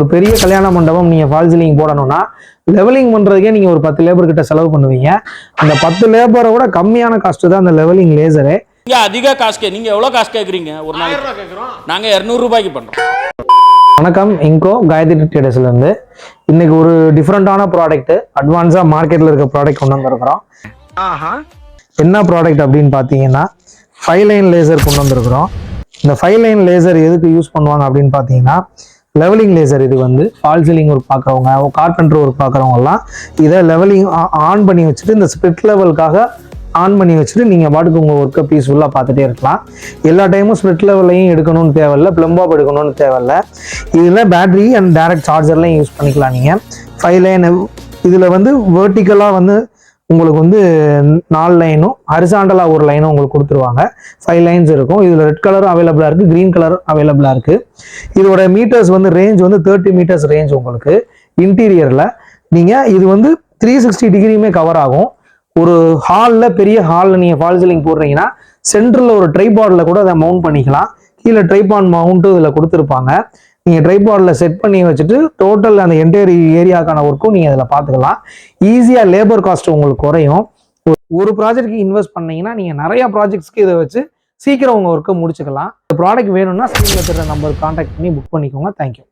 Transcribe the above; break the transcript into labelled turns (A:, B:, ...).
A: ஒரு பெரிய கல்யாண மண்டபம் நீங்கள் ஃபால் சீலிங் போடணும்னா லெவலிங் பண்ணுறதுக்கே நீங்கள் ஒரு 10 லேபர் கிட்ட செலவு பண்ணுவீங்க. அந்த 10 லேபரை விட கம்மியான காஸ்ட்டு தான் அந்த லெவலிங் லேசரு.
B: அதிக காசு நீங்கள் எவ்வளோ காசு கேட்குறீங்க? ஒரு நாளைக்கு கேட்குறோம், நாங்கள் 200 ரூபாய்க்கு பண்ணுறோம்.
A: வணக்கம், இன்கோ காயத்ரி ட்ரேடர்ஸ்லேருந்து இன்னைக்கு ஒரு டிஃப்ரெண்டான ப்ராடக்ட், அட்வான்ஸாக மார்க்கெட்டில் இருக்க ப்ராடக்ட் கொண்டு வந்திருக்கிறோம். என்ன ப்ராடக்ட் அப்படின்னு பார்த்தீங்கன்னா 5 லைன் லேசர் கொண்டு வந்திருக்கிறோம். இந்த 5 லைன் லேசர் எதுக்கு யூஸ் பண்ணுவாங்க அப்படின்னு பார்த்தீங்கன்னா லெவலிங் லேசர். இது வந்து ஃபால் சீலிங் ஒர்க் பார்க்குறவங்க, கார்பெண்டர் ஒர்க் பார்க்குறவங்கலாம் இதை லெவலிங் ஆன் பண்ணி வச்சுட்டு இந்த ஸ்பிரிட் லெவலுக்காக ஆன் பண்ணி வச்சுட்டு நீங்கள் பாட்டுக்கு உங்கள் ஒர்க்கை பீஸ்ஃபுல்லாக பார்த்துட்டே இருக்கலாம். எல்லா டைமும் ஸ்பிரிட் லெவல்லையும் எடுக்கணும்னு தேவையில்லை, ப்ளம்பாப் எடுக்கணும்னு தேவையில்லை. இதில் பேட்டரி அண்ட் டைரக்ட் சார்ஜர்லையும் யூஸ் பண்ணிக்கலாம். நீங்கள் 5 லைன் இதில் வந்து வேர்ட்டிக்கலாக வந்து உங்களுக்கு வந்து 4 லைனும் ஹரிசாண்டலாக ஒரு லைனும் உங்களுக்கு கொடுத்துருவாங்க. 5 லைன்ஸ் இருக்கும். இதில் ரெட் கலரும் அவைலபிளாக இருக்குது, க்ரீன் கலர் அவைலபிளாக இருக்குது. இதோட மீட்டர்ஸ் வந்து ரேஞ்ச் வந்து 30 மீட்டர்ஸ் ரேஞ்ச் உங்களுக்கு இன்டீரியரில். நீங்கள் இது வந்து 360 டிகிரியுமே கவர் ஆகும். ஒரு ஹாலில், பெரிய ஹாலில் நீங்கள் ஃபால் சீலிங் போடுறீங்கன்னா சென்டரில் ஒரு ட்ரைபாடில் கூட அதை மவுண்ட் பண்ணிக்கலாம். கீழே ட்ரைபாட் மவுண்ட்டும் இதில் கொடுத்துருப்பாங்க. நீங்கள் ட்ரைபாடில் செட் பண்ணி வச்சுட்டு டோட்டல் அந்த என்டையர் ஏரியாக்கான ஒர்க்கும் நீங்கள் அதில் பார்த்துக்கலாம். ஈஸியாக லேபர் காஸ்ட் உங்களுக்கு குறையும். ஒரு ப்ராஜெக்ட்டுக்கு இன்வெஸ்ட் பண்ணீங்கன்னா நீங்கள் நிறையா ப்ராஜெக்ட்ஸ்க்கு இதை வச்சு சீக்கிரம் உங்கள் ஒர்க்கை முடிச்சுக்கலாம். இந்த ப்ராடக்ட் வேணும்னா ஸ்க்ரீனில் இருக்கிற நம்பருக்கு கான்டாக்ட் பண்ணி புக் பண்ணிக்கோங்க. தேங்க்யூ.